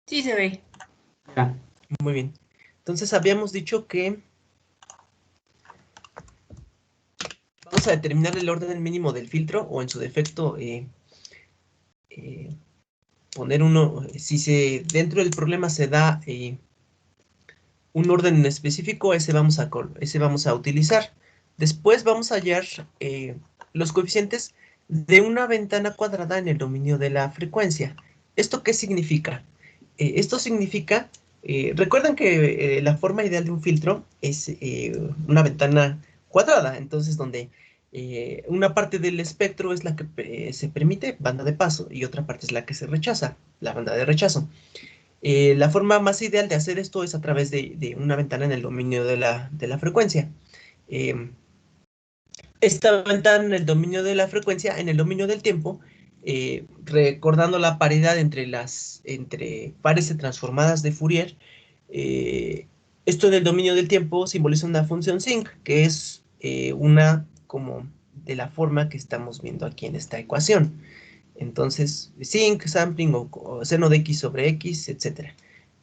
Sí se ve. Ya, muy bien. Entonces habíamos dicho que vamos a determinar el orden mínimo del filtro o en su defecto poner uno, si dentro del problema se da un orden en específico, ese vamos a utilizar. Después vamos a hallar los coeficientes de una ventana cuadrada en el dominio de la frecuencia. ¿Esto qué significa? Esto significa, recuerden que la forma ideal de un filtro es una ventana cuadrada, entonces donde una parte del espectro es la que se permite, banda de paso, y otra parte es la que se rechaza, la banda de rechazo. La forma más ideal de hacer esto es a través de una ventana en el dominio de la frecuencia. Eh, Esta ventana en el dominio de la frecuencia, en el dominio del tiempo, recordando la paridad entre pares de transformadas de Fourier, esto en el dominio del tiempo simboliza una función sinc, que es una como de la forma que estamos viendo aquí en esta ecuación. Entonces, sinc, sampling o seno de x sobre x, etc.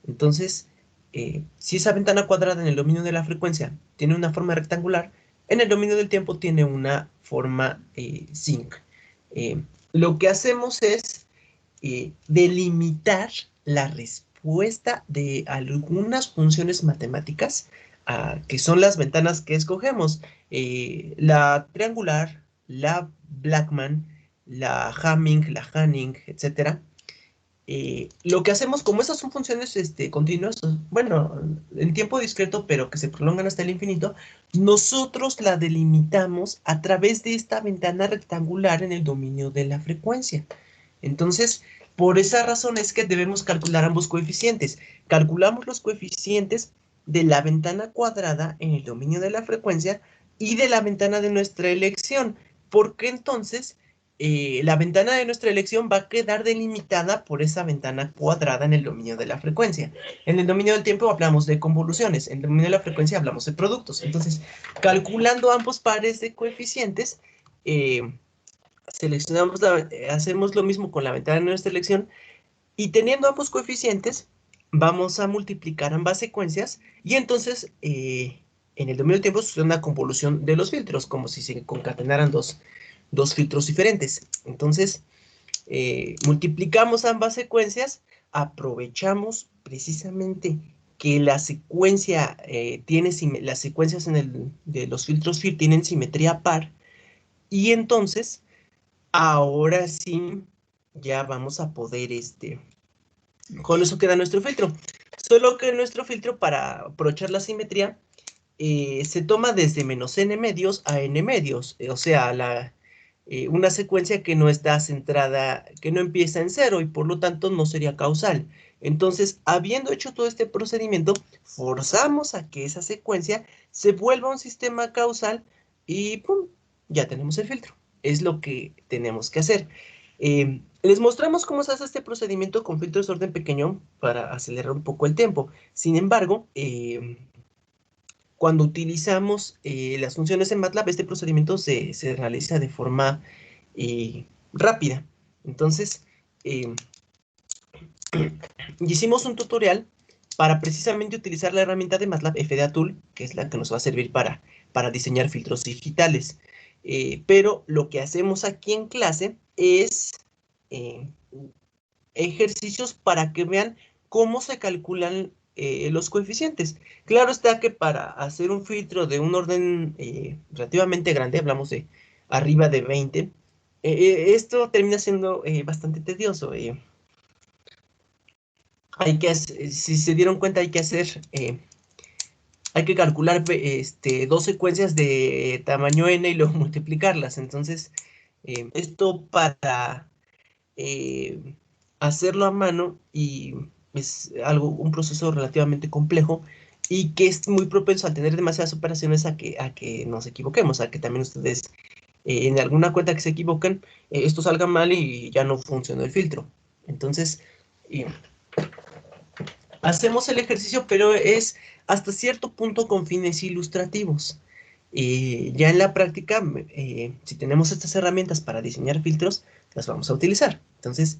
Entonces, si esa ventana cuadrada en el dominio de la frecuencia tiene una forma rectangular, en el dominio del tiempo tiene una forma sinc. Lo que hacemos es delimitar la respuesta de algunas funciones matemáticas, que son las ventanas que escogemos. La triangular, la Blackman, la Hamming, la Hanning, etcétera. Lo que hacemos, como estas son funciones continuas, bueno, en tiempo discreto, pero que se prolongan hasta el infinito, nosotros la delimitamos a través de esta ventana rectangular en el dominio de la frecuencia. Entonces, por esa razón es que debemos calcular ambos coeficientes. Calculamos los coeficientes de la ventana cuadrada en el dominio de la frecuencia y de la ventana de nuestra elección, porque entonces la ventana de nuestra elección va a quedar delimitada por esa ventana cuadrada en el dominio de la frecuencia. En el dominio del tiempo hablamos de convoluciones, en el dominio de la frecuencia hablamos de productos. Entonces, calculando ambos pares de coeficientes, hacemos lo mismo con la ventana de nuestra elección y teniendo ambos coeficientes, vamos a multiplicar ambas secuencias y entonces en el dominio del tiempo sucede una convolución de los filtros, como si se concatenaran dos filtros diferentes. Entonces, multiplicamos ambas secuencias, aprovechamos precisamente que la secuencia las secuencias de los filtros FIR tienen simetría par y entonces ahora sí ya vamos a poder con eso queda nuestro filtro. Solo que nuestro filtro, para aprovechar la simetría, se toma desde menos n medios a n medios. O sea, una secuencia que no está centrada, que no empieza en cero y por lo tanto no sería causal. Entonces, habiendo hecho todo este procedimiento, forzamos a que esa secuencia se vuelva un sistema causal y ¡pum! Ya tenemos el filtro. Es lo que tenemos que hacer. Les mostramos cómo se hace este procedimiento con filtros de orden pequeño para acelerar un poco el tiempo. Sin embargo, cuando utilizamos las funciones en MATLAB, este procedimiento se realiza de forma rápida. Entonces, hicimos un tutorial para precisamente utilizar la herramienta de MATLAB FDATool, que es la que nos va a servir para diseñar filtros digitales. Pero lo que hacemos aquí en clase es ejercicios para que vean cómo se calculan los coeficientes. Claro está que para hacer un filtro de un orden relativamente grande, hablamos de arriba de 20, esto termina siendo bastante tedioso. Si se dieron cuenta, hay que calcular dos secuencias de tamaño n y luego multiplicarlas. Entonces, esto para hacerlo a mano y es un proceso relativamente complejo y que es muy propenso al tener demasiadas operaciones a que nos equivoquemos, a que también ustedes en alguna cuenta que se equivocan, esto salga mal y ya no funcionó el filtro. Entonces, hacemos el ejercicio, pero es hasta cierto punto con fines ilustrativos. Ya en la práctica, si tenemos estas herramientas para diseñar filtros, las vamos a utilizar. Entonces,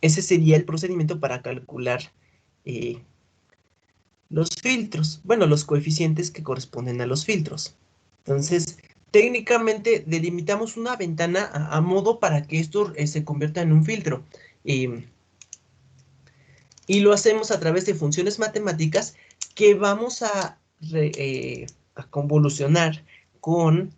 Ese sería el procedimiento para calcular los filtros, bueno, los coeficientes que corresponden a los filtros. Entonces, técnicamente delimitamos una ventana a modo para que esto se convierta en un filtro. Y lo hacemos a través de funciones matemáticas que vamos a convolucionar con...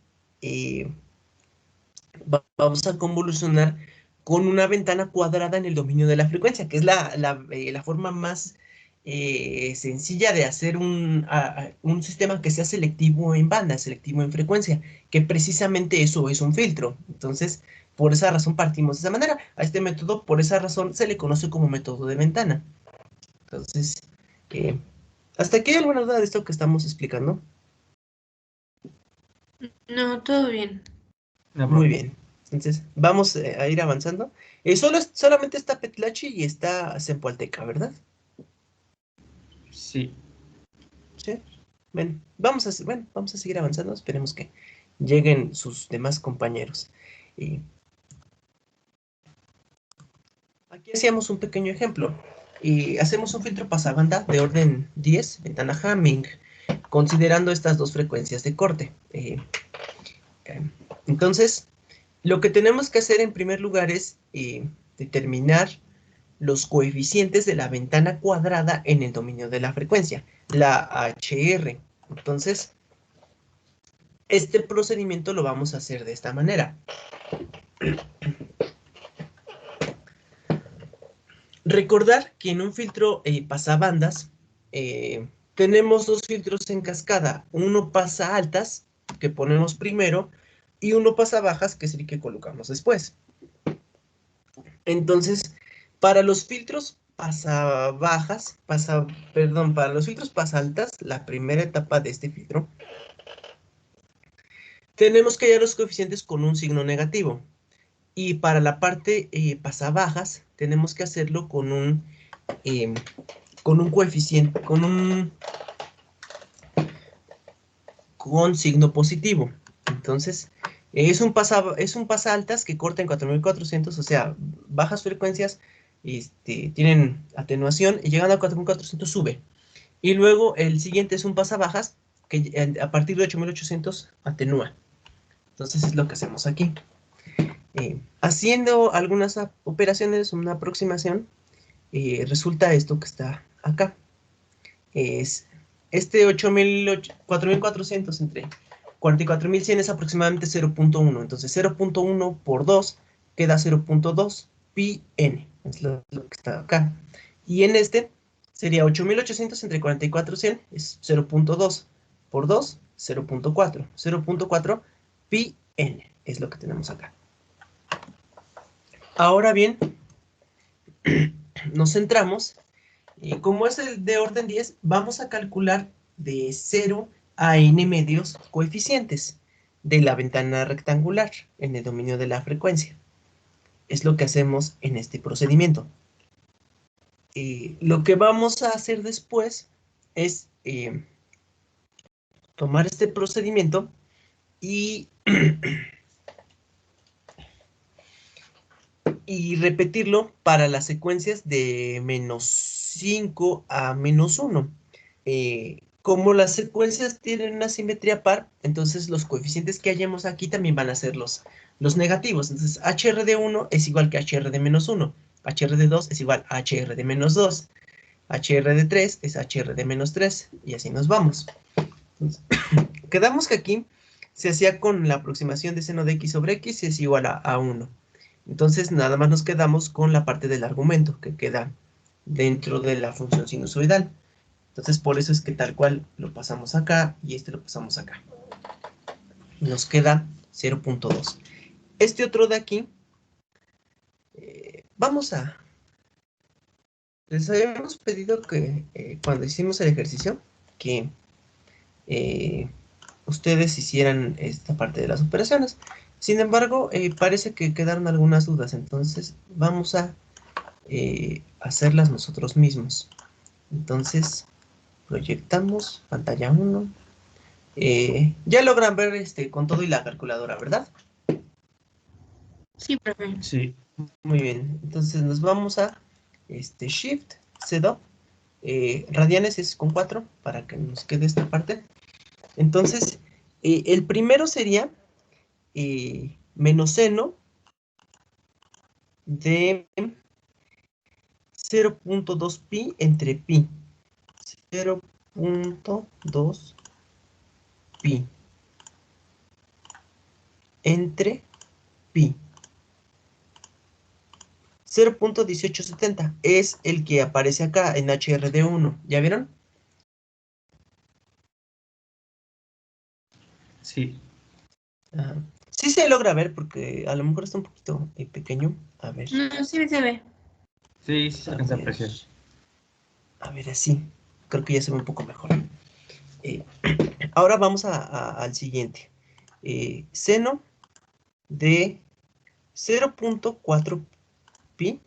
vamos a convolucionar con una ventana cuadrada en el dominio de la frecuencia, que es la forma más sencilla de hacer un sistema que sea selectivo en banda, selectivo en frecuencia, que precisamente eso es un filtro. Entonces, por esa razón partimos de esa manera. A este método, por esa razón, se le conoce como método de ventana. Entonces, eh, ¿hasta aquí hay alguna duda de esto que estamos explicando? No, todo bien. No, Muy profe. bien. Entonces, vamos a ir avanzando. Solamente está Petlachi y está Zempoalteca, ¿verdad? Sí. Sí. Bueno, vamos a seguir avanzando. Esperemos que lleguen sus demás compañeros. Y aquí hacíamos un pequeño ejemplo. Y hacemos un filtro pasabanda de orden 10, ventana Hamming, considerando estas dos frecuencias de corte. Entonces, lo que tenemos que hacer en primer lugar es determinar los coeficientes de la ventana cuadrada en el dominio de la frecuencia, la HR. Entonces, este procedimiento lo vamos a hacer de esta manera. Recordar que en un filtro pasabandas tenemos dos filtros en cascada. Uno pasa altas, que ponemos primero, y uno pasa bajas, que es el que colocamos después. Entonces, para los filtros para los filtros pasaltas, la primera etapa de este filtro, tenemos que hallar los coeficientes con un signo negativo. Y para la parte pasabajas, tenemos que hacerlo con un coeficiente, con signo positivo. Entonces, es un pasa altas que corta en 4400, o sea, bajas frecuencias tienen atenuación y llegando a 4400 sube. Y luego el siguiente es un pasabajas que a partir de 8800 atenúa. Entonces es lo que hacemos aquí. Haciendo algunas operaciones, una aproximación, resulta esto que está acá. Es este 4400 entre 44100 es aproximadamente 0.1. Entonces 0.1 por 2 queda 0.2 pi n. Es lo que está acá. Y en este sería 8800 entre 44100 es 0.2 por 2, 0.4. 0.4 pi n es lo que tenemos acá. Ahora bien, nos centramos. Y como es el de orden 10, vamos a calcular de 0 a n medios coeficientes de la ventana rectangular en el dominio de la frecuencia. Es lo que hacemos en este procedimiento. Lo que vamos a hacer después es tomar este procedimiento y, y repetirlo para las secuencias de menos 5 a menos 1. Como las secuencias tienen una simetría par, entonces los coeficientes que hallemos aquí también van a ser los negativos. Entonces, HR de 1 es igual que HR de menos 1. HR de 2 es igual a HR de menos 2. HR de 3 es HR de menos 3. Y así nos vamos. Entonces, quedamos que aquí se hacía con la aproximación de seno de x sobre x es igual a 1. Entonces, nada más nos quedamos con la parte del argumento que queda dentro de la función sinusoidal. Entonces, por eso es que tal cual lo pasamos acá y este lo pasamos acá. Nos queda 0.2. Este otro de aquí, vamos a... Les habíamos pedido que cuando hicimos el ejercicio, que ustedes hicieran esta parte de las operaciones. Sin embargo, parece que quedaron algunas dudas, entonces vamos a hacerlas nosotros mismos. Entonces, proyectamos pantalla 1. Ya logran ver con todo y la calculadora, ¿verdad? Sí, profe. Sí. Muy bien, entonces nos vamos a Shift, C2, radianes es con 4 para que nos quede esta parte. Entonces, el primero sería menos seno de 0.2 pi entre pi. 0.2 pi entre pi. 0.1870 es el que aparece acá en HRD1. ¿Ya vieron? Sí. Ajá. Sí se logra ver porque a lo mejor está un poquito pequeño. A ver, No, sí se ve. Sí, sí se a alcanza a ver, apreciar. a ver así. Creo que ya se ve un poco mejor. Eh, ahora vamos al siguiente. Seno de 0.4 pi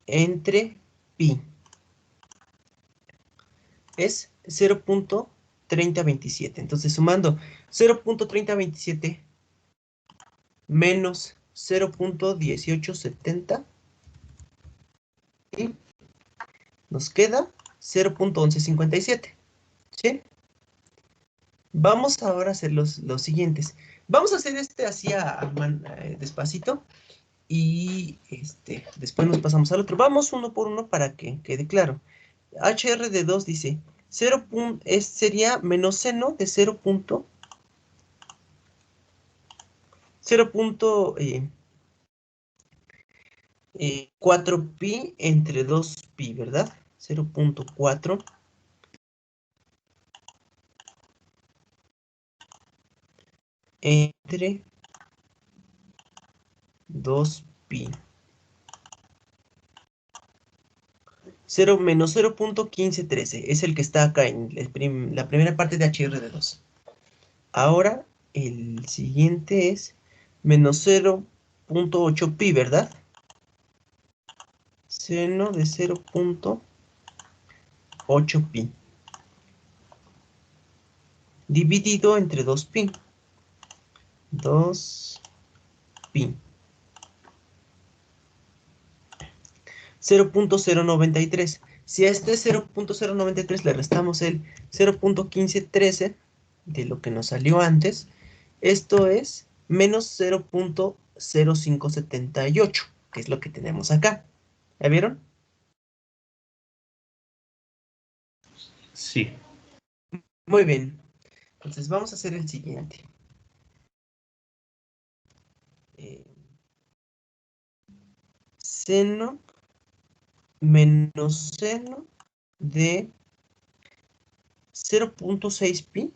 entre pi. Es 0.3027. Entonces, sumando 0.3027 menos 0.1870 y nos queda 0.1157. ¿Sí? Vamos ahora a hacer los siguientes. Vamos a hacer así despacito y después nos pasamos al otro. Vamos uno por uno para que quede claro. HR de 2 dice 0. Sería menos seno de 0.4 pi entre 2 pi, ¿verdad? 0.4 entre 2 pi. 0 menos 0.1513 es el que está acá en la primera parte de HR de 2. Ahora el siguiente es menos 0.8 pi, ¿verdad? Seno de 0.8 pi. Dividido entre 2 pi. 2 pi. 0.093. Si a este 0.093 le restamos el 0.1513 de lo que nos salió antes, esto es menos 0.0578, que es lo que tenemos acá. ¿Ya vieron? Sí. Muy bien. Entonces vamos a hacer el siguiente. Seno menos seno de 0.6 pi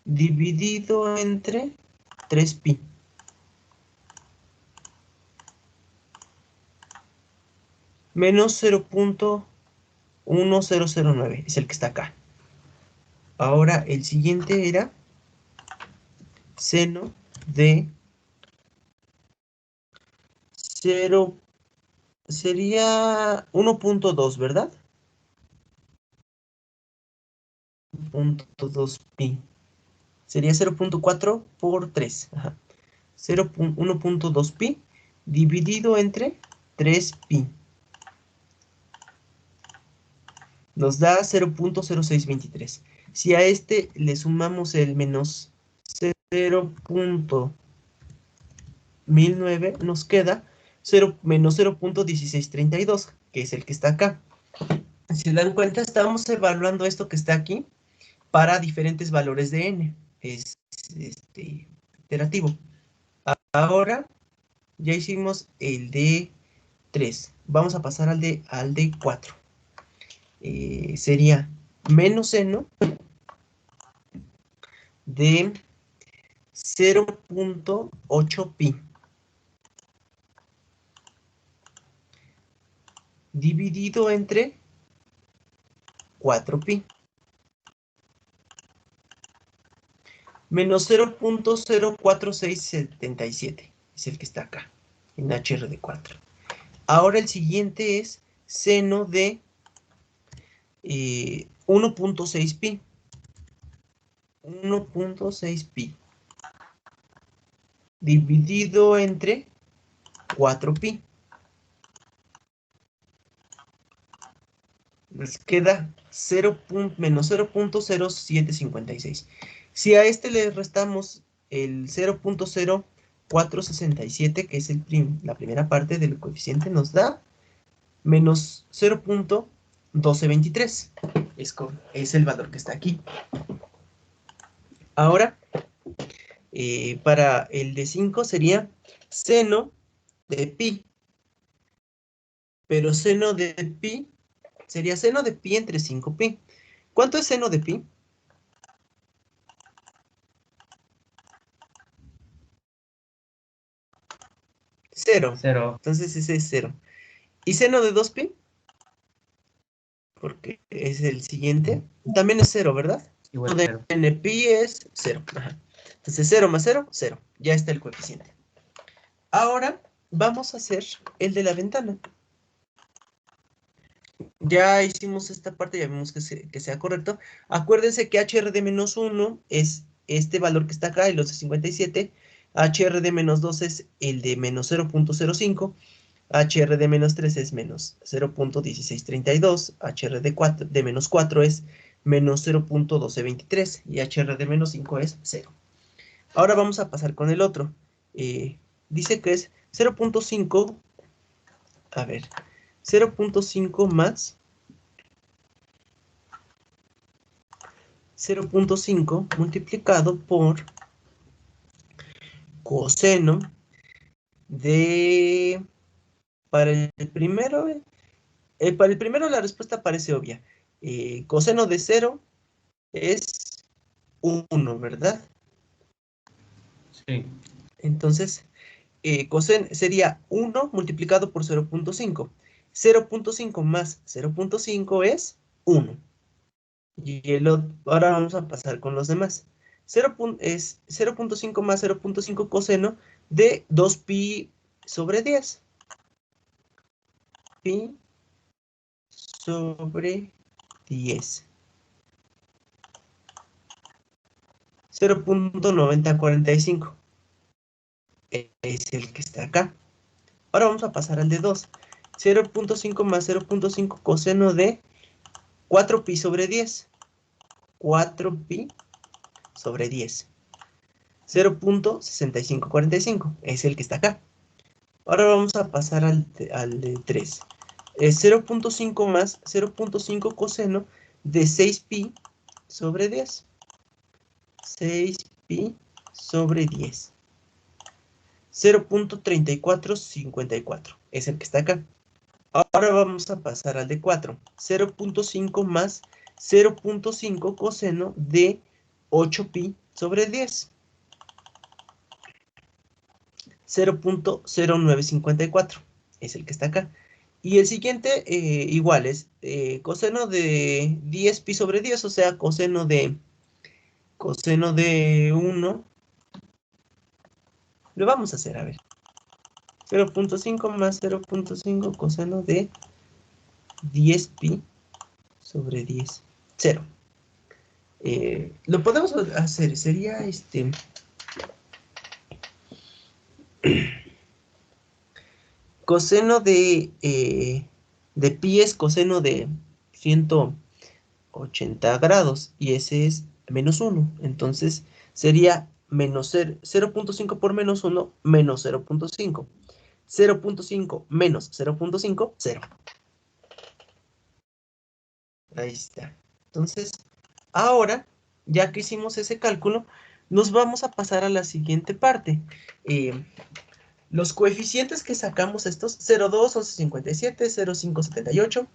dividido entre 3 pi. Menos 0.1009 es el que está acá. Ahora el siguiente era seno de 0, sería 1.2, ¿verdad? 1.2 pi. Sería 0.4 por 3. Ajá. 1.2 pi dividido entre 3 pi. Nos da 0.0623. Si a este le sumamos el menos 0.1009, nos queda menos 0.1632, que es el que está acá. Si se dan cuenta, estamos evaluando esto que está aquí para diferentes valores de n. Es iterativo. Ahora ya hicimos el de 3. Vamos a pasar al de 4. Sería menos seno de 0.8 pi dividido entre 4 pi menos 0.04677 es el que está acá en HR de 4. Ahora el siguiente es seno de 1.6 pi. 1.6 pi. Dividido entre 4 pi. Les queda menos 0.0756. Si a este le restamos el 0.0467, que es la primera parte del coeficiente, nos da menos 0.1223. Es el valor que está aquí. Ahora, para el de 5 sería seno de pi. Pero seno de pi sería seno de pi entre 5pi. ¿Cuánto es seno de pi? 0. 0. Entonces ese es 0. ¿Y seno de 2pi? Porque es el siguiente. También es 0, ¿verdad? Igual De 0. pi es 0. Ajá. Entonces 0 más 0, 0. Ya está el coeficiente. Ahora vamos a hacer el de la ventana. Ya hicimos esta parte, ya vimos que sea correcto. Acuérdense que HR de menos 1 es este valor que está acá, el 57. HR de menos 2 es el de menos 0.05. HR de menos 3 es menos 0.1632. HR de menos 4 es menos 0.1223. Y HR de menos 5 es 0. Ahora vamos a pasar con el otro. Dice que es 0.5. A ver, 0.5 más 0.5 multiplicado por coseno de... Para el primero la respuesta parece obvia. Coseno de 0 es 1, ¿verdad? Sí. Entonces, coseno sería 1 multiplicado por 0.5. 0.5 más 0.5 es 1. Ahora vamos a pasar con los demás. Es 0.5 más 0.5 coseno de 2pi sobre 10. Pi sobre 10. 0.9045. Es el que está acá. Ahora vamos a pasar al de 2. 0.5 más 0.5 coseno de 4pi sobre 10. 4pi sobre 10. 0.6545. Es el que está acá. Ahora vamos a pasar al de 3. 0.5 más 0.5 coseno de 6pi sobre 10. 6pi sobre 10. 0.3454. Es el que está acá. Ahora vamos a pasar al de 4. 0.5 más 0.5 coseno de 8pi sobre 10. 0.0954. Es el que está acá. Y el siguiente igual es coseno de 10pi sobre 10, o sea, coseno de 1. Lo vamos a hacer, a ver. 0.5 más 0.5 coseno de 10pi sobre 10. 0. Lo podemos hacer, sería coseno de pi es coseno de 180 grados y ese es menos 1. Entonces sería menos 0.5 por menos 1 menos 0.5. 0.5 menos 0.5, 0. Ahí está. Entonces, ahora, ya que hicimos ese cálculo, nos vamos a pasar a la siguiente parte. Los coeficientes que sacamos estos, 0,2, 11,57, 0,578.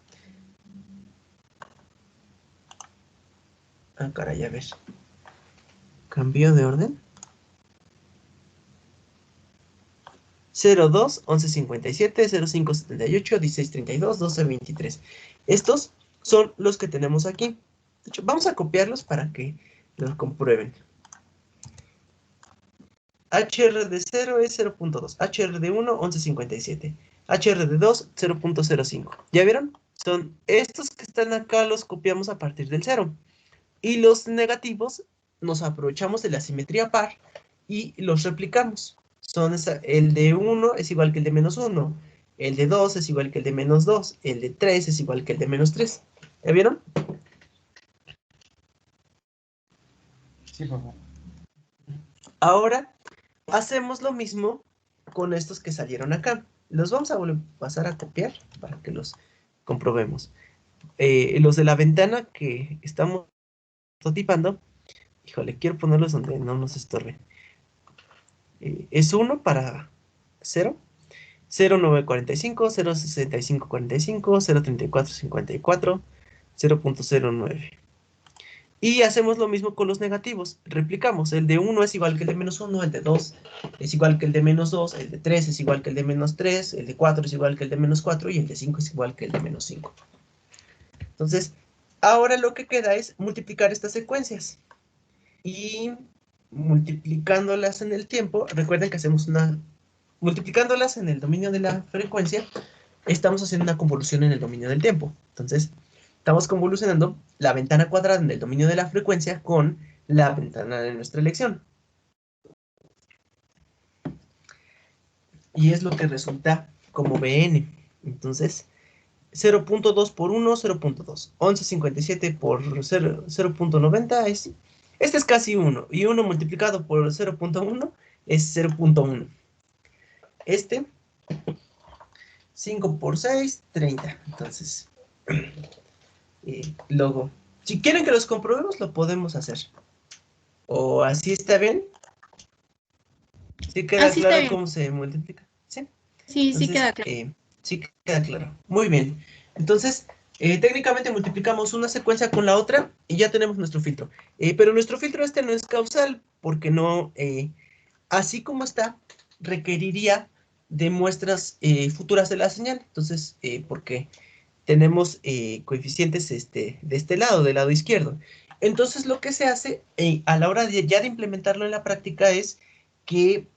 Ah, caray, a ver. ¿Cambio de orden? 0,2, 11,57, 0,578, 16,32, 12,23. Estos son los que tenemos aquí. De hecho, vamos a copiarlos para que los comprueben. HR de 0 es 0.2. HR de 1, 11,57. HR de 2, 0.05. ¿Ya vieron? son estos que están acá, los copiamos a partir del 0. Y los negativos nos aprovechamos de la simetría par y los replicamos. El de 1 es igual que el de menos 1, el de 2 es igual que el de menos 2, el de 3 es igual que el de menos 3. ¿Ya vieron? Sí, por favor. Ahora hacemos lo mismo con estos que salieron acá. Los vamos a pasar a copiar para que los comprobemos. Los de la ventana que estamos prototipando, híjole, quiero ponerlos donde no nos estorben. Es 1 para 0, 0,945, 0,6545, 0,3454, 0,09. Y hacemos lo mismo con los negativos. Replicamos. El de 1 es igual que el de menos 1, el de 2 es igual que el de menos 2, el de 3 es igual que el de menos 3, el de 4 es igual que el de menos 4 y el de 5 es igual que el de menos 5. Entonces, ahora lo que queda es multiplicar estas secuencias. Y multiplicándolas en el tiempo, recuerden que hacemos multiplicándolas en el dominio de la frecuencia, estamos haciendo una convolución en el dominio del tiempo. Entonces, estamos convolucionando la ventana cuadrada en el dominio de la frecuencia con la ventana de nuestra elección. Y es lo que resulta como Bn. Entonces, 0.2 por 1, 0.2. 1157 por 0.90 es... Este es casi 1. Y 1 multiplicado por 0.1 es 0.1. Este, 5 por 6, 30. Entonces, luego, si quieren que los comprobemos, lo podemos hacer. O así está bien. ¿Sí queda Así está claro bien. cómo se multiplica? ¿Sí? Sí, Entonces, sí queda claro. sí queda claro. Muy bien. Entonces, técnicamente multiplicamos una secuencia con la otra y ya tenemos nuestro filtro. Pero nuestro filtro este no es causal porque no, así como está, requeriría de muestras futuras de la señal. Entonces, porque tenemos coeficientes de este lado, del lado izquierdo. Entonces, lo que se hace a la hora de ya de implementarlo en la práctica es que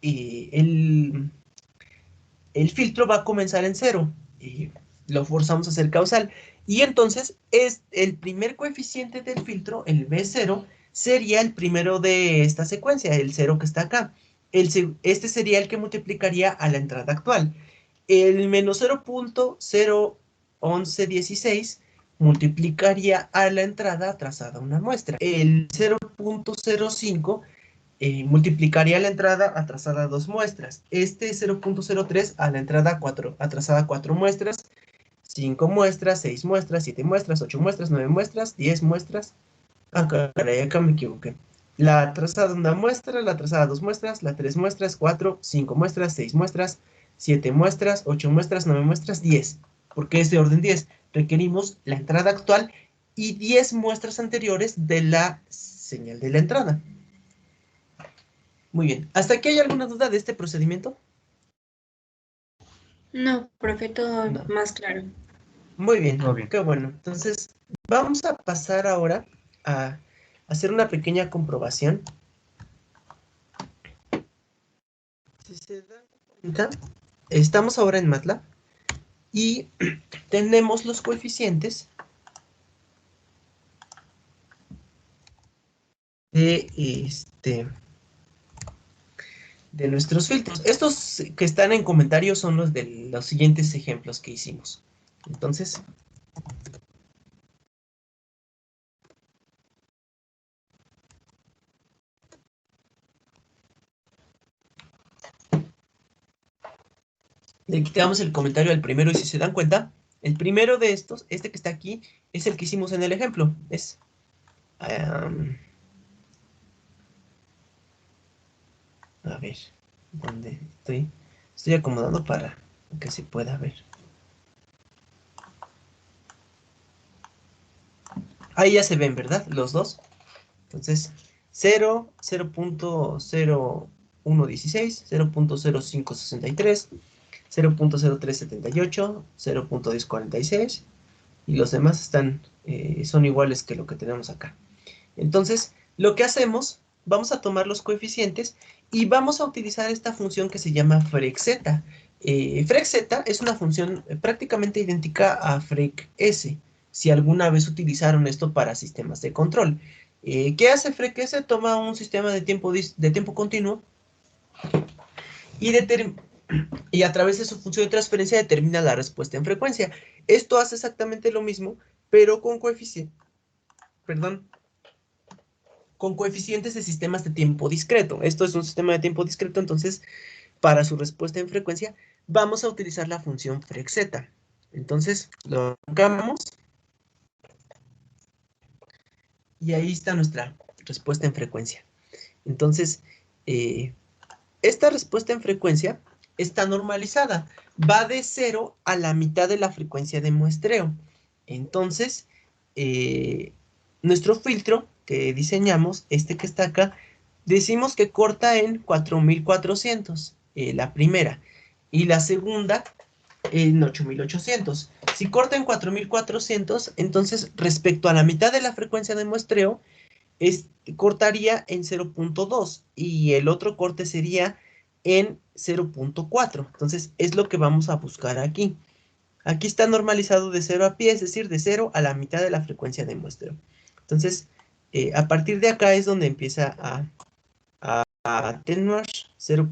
el filtro va a comenzar en 0. Lo forzamos a ser causal. Y entonces, el primer coeficiente del filtro, el B0, sería el primero de esta secuencia, el 0 que está acá. Este sería el que multiplicaría a la entrada actual. El menos 0.01116 multiplicaría a la entrada trazada una muestra. El 0.05 multiplicaría la entrada atrasada 2 muestras. Este 0.03 a la entrada atrasada 4 muestras, 5 muestras, 6 muestras, 7 muestras, 8 muestras, 9 muestras, 10 muestras. Ah, caray, acá me equivoqué. La atrasada una muestra, la atrasada 2 muestras, la 3 muestras, 4, 5 muestras, 6 muestras, 7 muestras, 8 muestras, 9 muestras, 10. ¿Por qué es de orden 10? Requerimos la entrada actual y 10 muestras anteriores de la señal de la entrada. Muy bien. ¿Hasta aquí hay alguna duda de este procedimiento? No, profe, todo No. más claro. Muy bien. Todo bien. Qué bueno. Entonces, vamos a pasar ahora a hacer una pequeña comprobación. Si se dan cuenta, estamos ahora en MATLAB y tenemos los coeficientes de nuestros filtros. Estos que están en comentarios son los de los siguientes ejemplos que hicimos. Entonces, le quitamos el comentario al primero y si se dan cuenta, el primero de estos, este que está aquí, es el que hicimos en el ejemplo. Es... a ver, ¿dónde estoy? Estoy acomodando para que se pueda ver. Ahí ya se ven, ¿verdad? Los dos. Entonces, 0, 0.0116, 0.0563, 0.0378, 0.1046 y los demás son iguales que lo que tenemos acá. Entonces, lo que hacemos, vamos a tomar los coeficientes y vamos a utilizar esta función que se llama frexeta. FrecZ es una función prácticamente idéntica a FrecS, si alguna vez utilizaron esto para sistemas de control. ¿Qué hace FrecS? Toma un sistema de tiempo continuo y a través de su función de transferencia determina la respuesta en frecuencia. Esto hace exactamente lo mismo, pero con coeficientes de sistemas de tiempo discreto. Esto es un sistema de tiempo discreto, entonces para su respuesta en frecuencia vamos a utilizar la función FrecZ. Entonces lo colocamos y ahí está nuestra respuesta en frecuencia. Entonces, esta respuesta en frecuencia está normalizada. Va de 0 a la mitad de la frecuencia de muestreo. Entonces, nuestro filtro que diseñamos, este que está acá, decimos que corta en 4400, la primera. Y la segunda en 8800. Si corta en 4400, entonces respecto a la mitad de la frecuencia de muestreo, cortaría en 0.2 y el otro corte sería en 0.4. Entonces es lo que vamos a buscar aquí. Aquí está normalizado de 0 a pi, es decir, de 0 a la mitad de la frecuencia de muestreo. Entonces, a partir de acá es donde empieza a atenuar 0.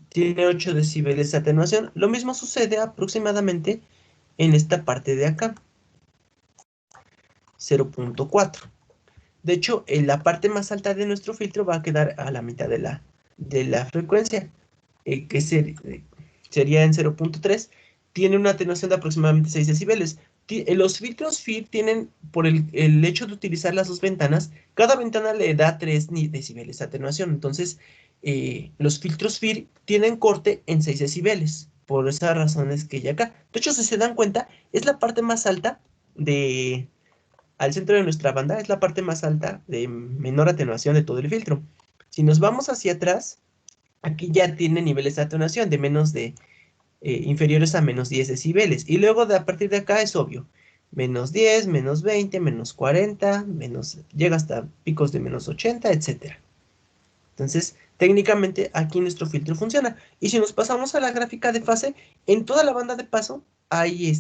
Tiene 8 decibeles de atenuación. Lo mismo sucede aproximadamente en esta parte de acá, 0.4. De hecho, en la parte más alta de nuestro filtro va a quedar a la mitad de la frecuencia, que sería en 0.3. Tiene una atenuación de aproximadamente 6 decibeles. Los filtros FIR tienen, por el hecho de utilizar las dos ventanas, cada ventana le da 3 decibeles de atenuación. Entonces, los filtros FIR tienen corte en 6 decibeles. Por esas razones que ya acá. De hecho, si se dan cuenta, es la parte más alta al centro de nuestra banda, es la parte más alta de menor atenuación de todo el filtro. Si nos vamos hacia atrás, aquí ya tiene niveles de atenuación de inferiores a menos 10 decibeles. Y luego a partir de acá es obvio. Menos 10, menos 20, menos 40, llega hasta picos de menos 80, etc. Entonces, técnicamente aquí nuestro filtro funciona. Y si nos pasamos a la gráfica de fase, en toda la banda de paso hay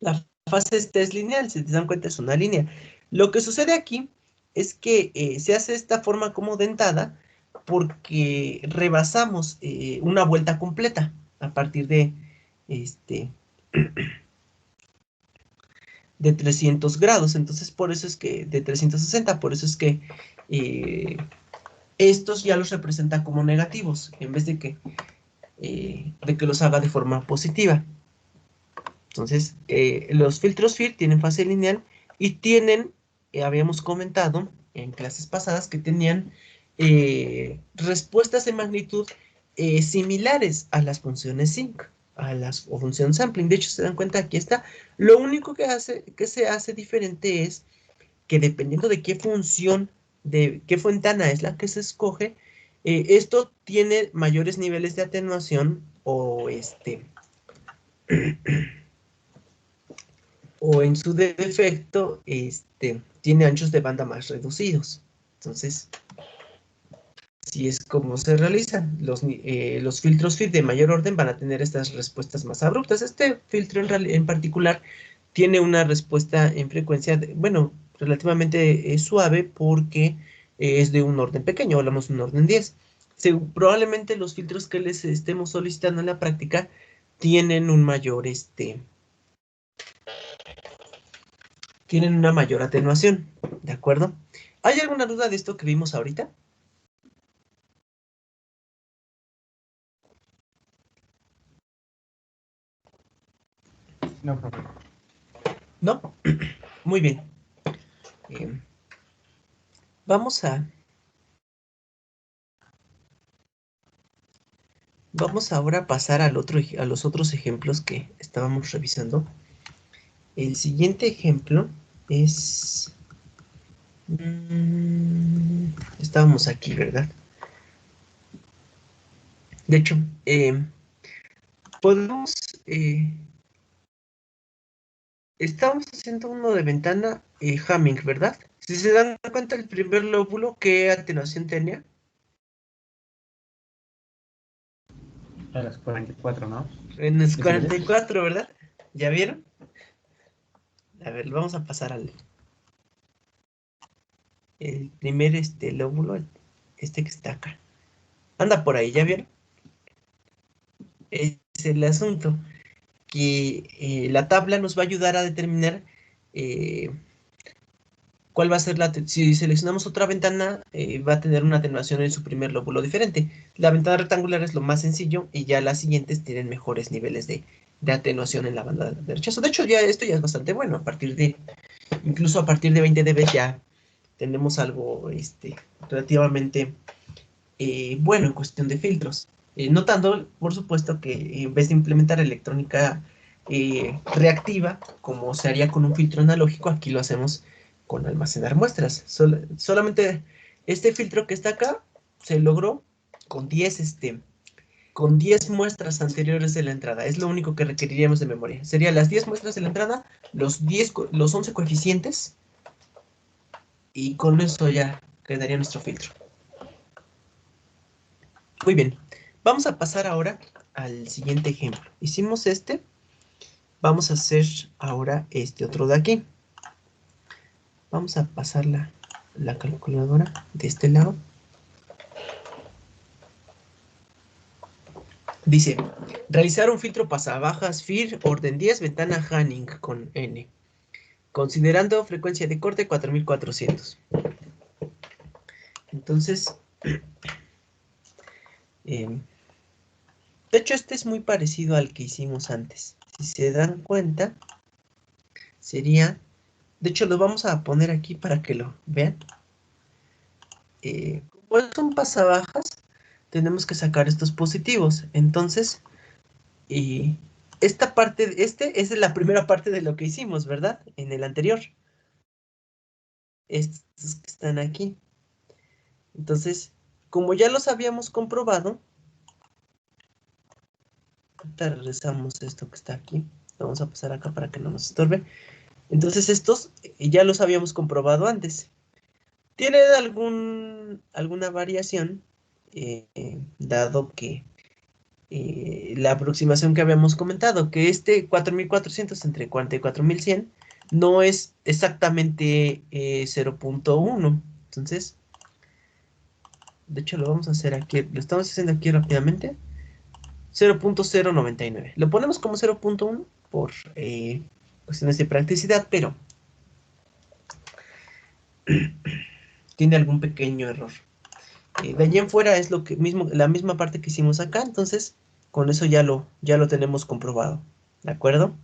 la fase es lineal, si te dan cuenta es una línea. Lo que sucede aquí es que se hace esta forma como dentada porque rebasamos una vuelta completa a partir este, de 300 grados. Entonces, por eso es que, de 360, por eso es que estos ya los representa como negativos, en vez de que los haga de forma positiva. Entonces, los filtros FIR tienen fase lineal y tienen, habíamos comentado en clases pasadas, que tenían respuestas de magnitud similares a las funciones sinc, o función sampling. De hecho, se dan cuenta, aquí está. Lo único que se hace diferente es que dependiendo de qué función, de qué ventana es la que se escoge, esto tiene mayores niveles de atenuación o en su defecto, tiene anchos de banda más reducidos. Entonces, así es como se realizan. Los filtros FIR de mayor orden van a tener estas respuestas más abruptas. Este filtro en particular tiene una respuesta en frecuencia, bueno, relativamente suave porque es de un orden pequeño, hablamos de un orden 10. Probablemente los filtros que les estemos solicitando en la práctica tienen tienen una mayor atenuación, ¿de acuerdo? ¿Hay alguna duda de esto que vimos ahorita? No, profe. ¿No? Muy bien. Eh, vamos ahora a pasar a los otros ejemplos que estábamos revisando. El siguiente ejemplo es... estábamos aquí, ¿verdad? De hecho, podemos... estábamos haciendo uno de ventana Hamming, ¿verdad? Si se dan cuenta, el primer lóbulo, ¿qué atenuación tenía? A las 44, ¿no? En los ¿Y 44, ¿verdad? ¿Ya vieron? A ver, vamos a pasar al el primer lóbulo, este que está acá. Anda por ahí, ¿ya vieron? Es el asunto que la tabla nos va a ayudar a determinar eh, cuál va a ser si seleccionamos otra ventana, va a tener una atenuación en su primer lóbulo diferente. La ventana rectangular es lo más sencillo y ya las siguientes tienen mejores niveles de atenuación en la banda de rechazo. De hecho, ya esto ya es bastante bueno. Incluso a partir de 20 dB ya tenemos algo relativamente bueno en cuestión de filtros. Notando, por supuesto, que en vez de implementar electrónica reactiva, como se haría con un filtro analógico, aquí lo hacemos con almacenar muestras. Solamente este filtro que está acá se logró con 10 muestras anteriores de la entrada. Es lo único que requeriríamos de memoria. Serían las 10 muestras de la entrada, los 11 coeficientes, y con eso ya quedaría nuestro filtro. Muy bien, vamos a pasar ahora al siguiente ejemplo. Hicimos vamos a hacer ahora este otro de aquí. Vamos a pasar la calculadora de este lado. Dice, realizar un filtro pasabajas FIR orden 10, ventana Hanning con N, considerando frecuencia de corte 4400. Entonces, de hecho este es muy parecido al que hicimos antes. Si se dan cuenta, sería... De hecho, lo vamos a poner aquí para que lo vean. Como son pasabajas, tenemos que sacar estos positivos. Entonces, esta parte, es la primera parte de lo que hicimos, ¿verdad? En el anterior. Estos que están aquí. Entonces, como ya los habíamos comprobado, ahorita regresamos esto que está aquí. Lo vamos a pasar acá para que no nos estorbe. Entonces, estos ya los habíamos comprobado antes. ¿Tiene alguna variación? Dado que la aproximación que habíamos comentado, que 4400 entre 44100 no es exactamente 0.1. Entonces, de hecho lo vamos a hacer aquí, lo estamos haciendo aquí rápidamente. 0.099. Lo ponemos como 0.1 por cuestiones de practicidad, pero tiene algún pequeño error. De allí en fuera es la misma parte que hicimos acá, entonces con eso ya lo tenemos comprobado. ¿De acuerdo?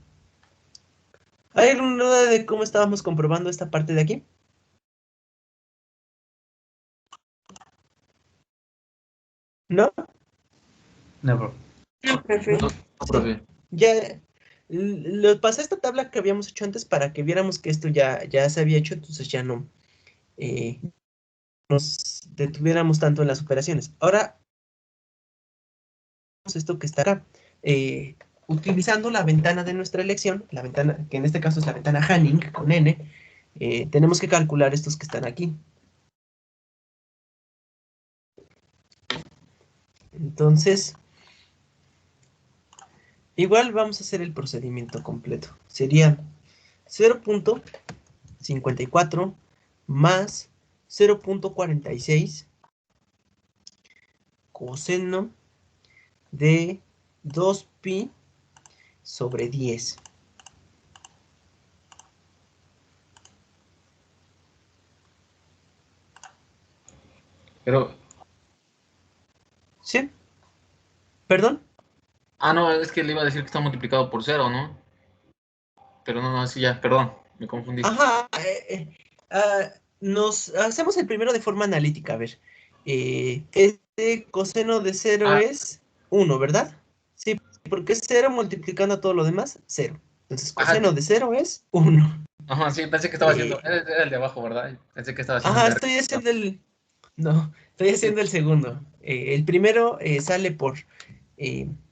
¿Hay alguna duda de cómo estábamos comprobando esta parte de aquí? ¿No? No, bro. Perfecto. No, Sí. profe. Ya lo pasé esta tabla que habíamos hecho antes para que viéramos que esto ya se había hecho, entonces ya no nos detuviéramos tanto en las operaciones. Ahora, esto que está acá. Utilizando la ventana de nuestra elección, la ventana, que en este caso es la ventana Hanning con N, tenemos que calcular estos que están aquí. Entonces, igual vamos a hacer el procedimiento completo. Sería 0.54 más 0.46 coseno de 2pi sobre 10. Pero, ¿Sí? ¿Perdón? no, es que le iba a decir que está multiplicado por cero, ¿no? Pero no, sí, ya, perdón, me confundí. Ajá, nos hacemos el primero de forma analítica. A ver, este coseno de 0 Ah, es 1, ¿verdad? Sí, porque es 0 multiplicando todo lo demás, 0. Entonces, ajá, coseno de 0 es 1. ajá, sí, pensé que estaba haciendo, era el de abajo, ¿verdad? Pensé que estaba haciendo el Ajá, de estoy arriba. haciendo no, estoy Sí, haciendo el segundo. El primero sale por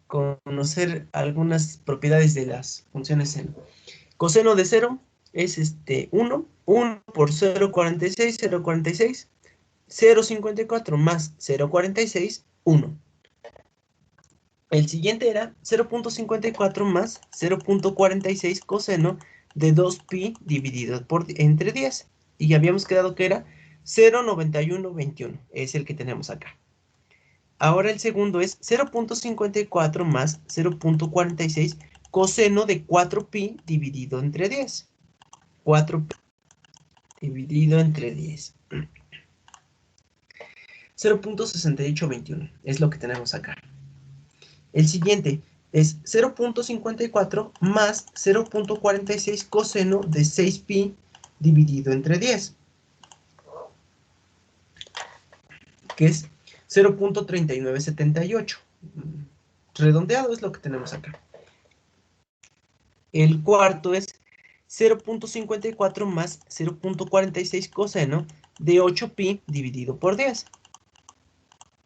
conocer algunas propiedades de las funciones en coseno de 0 es 1, 1 por 0.46, 0.46, 0.54 más 0.46, 1. El siguiente era 0.54 más 0.46 coseno de 2pi dividido entre 10. Y habíamos quedado que era 0.9121. Es el que tenemos acá. Ahora el segundo es 0.54 más 0.46 coseno de 4pi dividido entre 10. 4pi dividido entre 10. 0.6821 es lo que tenemos acá. El siguiente es 0.54 más 0.46 coseno de 6pi dividido entre 10, que es 0.3978. Redondeado es lo que tenemos acá. El cuarto es 0.54 más 0.46 coseno de 8pi dividido por 10.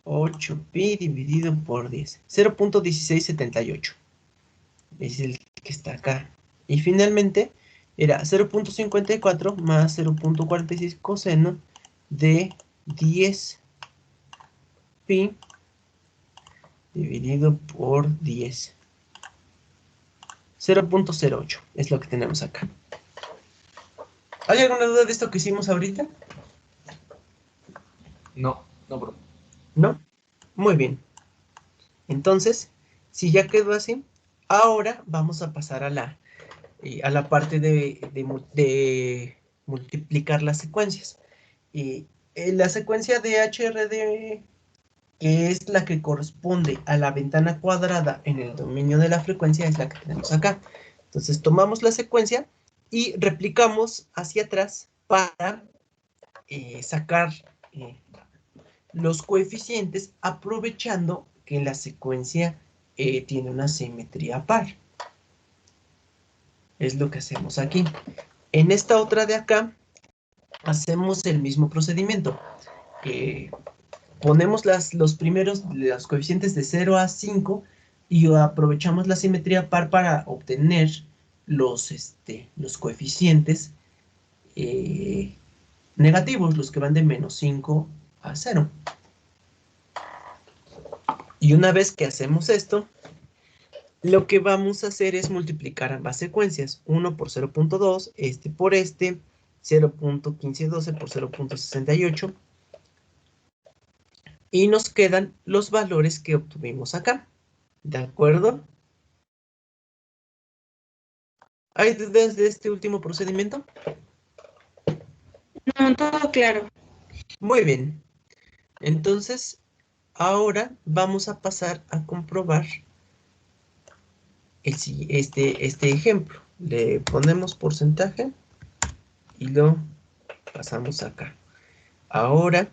8pi dividido por 10. 0.1678. Es el que está acá. Y finalmente era 0.54 más 0.46 coseno de 10pi dividido por 10. 0.08 es lo que tenemos acá. ¿Hay alguna duda de esto que hicimos ahorita? No, bro. ¿No? Muy bien. Entonces, si ya quedó así, ahora vamos a pasar a la parte de multiplicar las secuencias. La secuencia de HRD, que es la que corresponde a la ventana cuadrada en el dominio de la frecuencia, es la que tenemos acá. Entonces tomamos la secuencia y replicamos hacia atrás para sacar los coeficientes, aprovechando que la secuencia tiene una simetría par. Es lo que hacemos aquí. En esta otra de acá, hacemos el mismo procedimiento. Ponemos los coeficientes de 0 a 5 y aprovechamos la simetría par para obtener los coeficientes negativos, los que van de menos 5 a 0. Y una vez que hacemos esto, lo que vamos a hacer es multiplicar ambas secuencias. 1 por 0.2, este por este, 0.1512 por 0.68. Y nos quedan los valores que obtuvimos acá. ¿De acuerdo? ¿Hay dudas de este último procedimiento? No, todo claro. Muy bien. Entonces, ahora vamos a pasar a comprobar este ejemplo. Le ponemos porcentaje y lo pasamos acá. Ahora,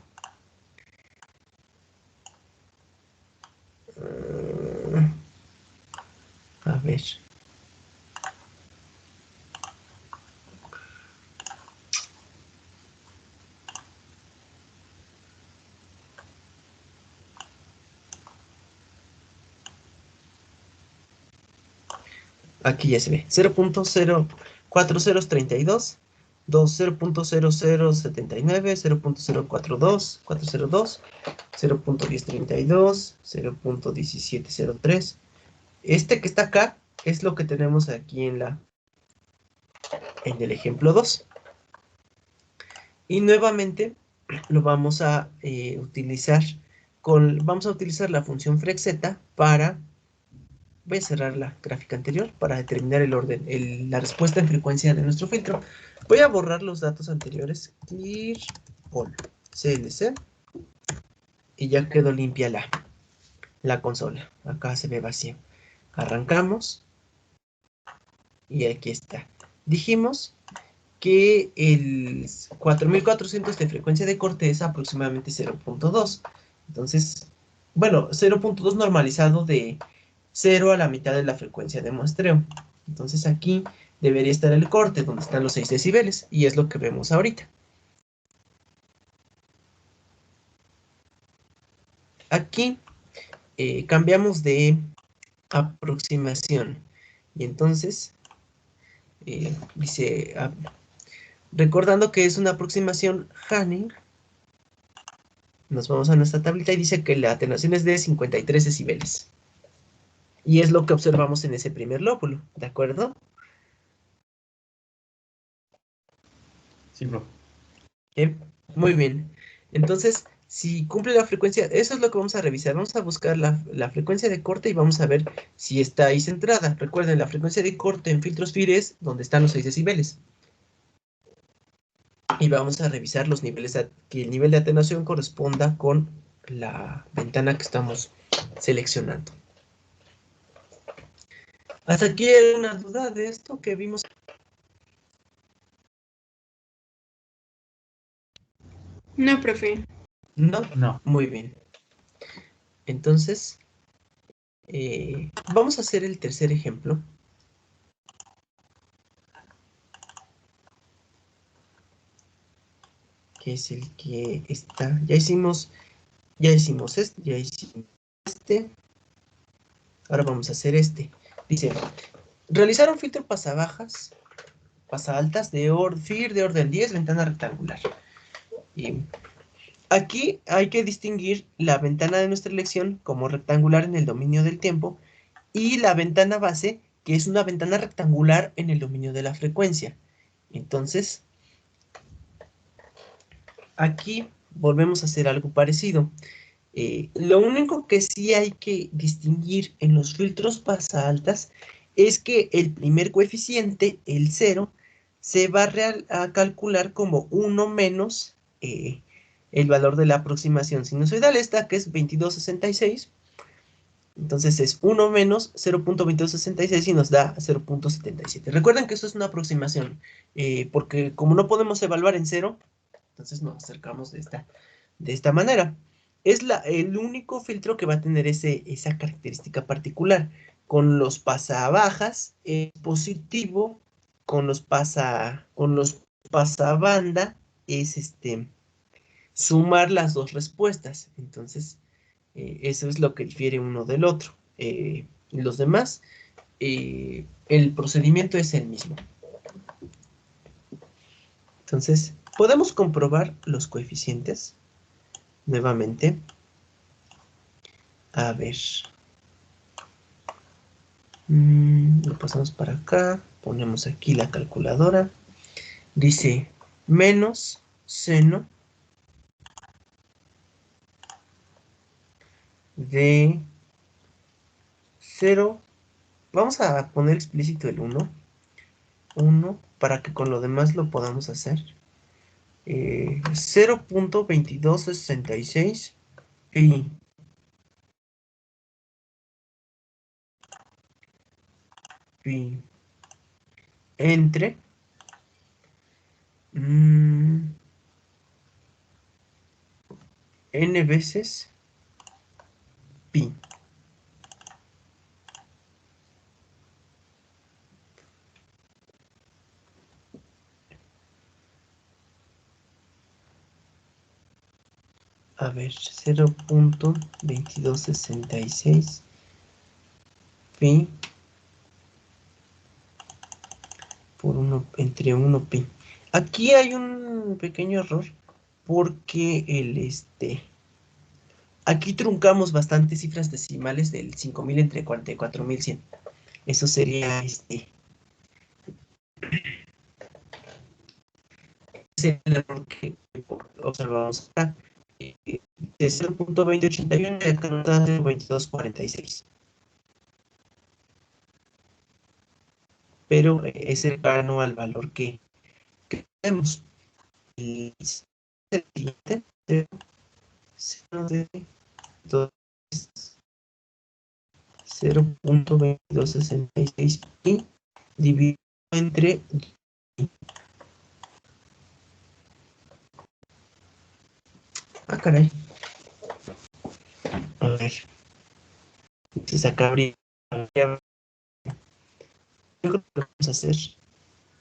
a ver. Aquí ya se ve. 0.04032, 0.0079, 0.042, 402, 0.1032, 0.1703. Este que está acá es lo que tenemos aquí en el ejemplo 2. Y nuevamente lo vamos a utilizar la función frexeta para... Voy a cerrar la gráfica anterior para determinar el orden, la respuesta en frecuencia de nuestro filtro. Voy a borrar los datos anteriores. Clear all CLC. Y ya quedó limpia la consola. Acá se ve vacío. Arrancamos. Y aquí está. Dijimos que el 4400 de frecuencia de corte es aproximadamente 0.2. Entonces, bueno, 0.2 normalizado de 0 a la mitad de la frecuencia de muestreo. Entonces aquí debería estar el corte, donde están los 6 decibeles, y es lo que vemos ahorita. Aquí cambiamos de aproximación, y entonces dice, recordando que es una aproximación Hanning, nos vamos a nuestra tablita y dice que la atenuación es de 53 decibeles. Y es lo que observamos en ese primer lóbulo, ¿de acuerdo? Sí, profe. Muy bien. Entonces, si cumple la frecuencia, eso es lo que vamos a revisar. Vamos a buscar la frecuencia de corte y vamos a ver si está ahí centrada. Recuerden, la frecuencia de corte en filtros FIR es donde están los 6 decibeles. Y vamos a revisar los niveles, que el nivel de atenuación corresponda con la ventana que estamos seleccionando. ¿Hasta aquí hay una duda de esto que vimos? No, profe. No, No. muy bien. Entonces, vamos a hacer el tercer ejemplo. Que es el que está. Ya hicimos este, ya hicimos este. Ahora vamos a hacer este. Dice, realizar un filtro pasabajas, pasaltas de FIR de orden 10, ventana rectangular. Y aquí hay que distinguir la ventana de nuestra elección como rectangular en el dominio del tiempo y la ventana base, que es una ventana rectangular en el dominio de la frecuencia. Entonces, aquí volvemos a hacer algo parecido. Lo único que sí hay que distinguir en los filtros pasaltas es que el primer coeficiente, el 0, se va a calcular como 1 menos el valor de la aproximación sinusoidal, esta que es 2266. Entonces es 1 menos 0.2266 y nos da 0.77. Recuerden que esto es una aproximación, porque como no podemos evaluar en 0, entonces nos acercamos de esta manera. Es el único filtro que va a tener esa característica particular. Con los pasabajas es positivo, con los pasabanda es sumar las dos respuestas. Entonces, eso es lo que difiere uno del otro. Los demás, el procedimiento es el mismo. Entonces, podemos comprobar los coeficientes nuevamente. A ver. Lo pasamos para acá. Ponemos aquí la calculadora. Dice menos seno de 0. Vamos a poner explícito el 1. 1 para que con lo demás lo podamos hacer. 0.2266 pi entre n veces pi. A ver, 0.2266 pi por 1 entre 1 pi. Aquí hay un pequeño error porque aquí truncamos bastantes cifras decimales del 5000 entre 44.100. Eso sería el error que observamos acá. De 0.2081 y acá nos da 0.2246. Pero es cercano al valor que tenemos. El siguiente, 0.2266 pi dividido entre. Ah, caray. A ver. Entonces acá habría. Yo creo que lo vamos a hacer.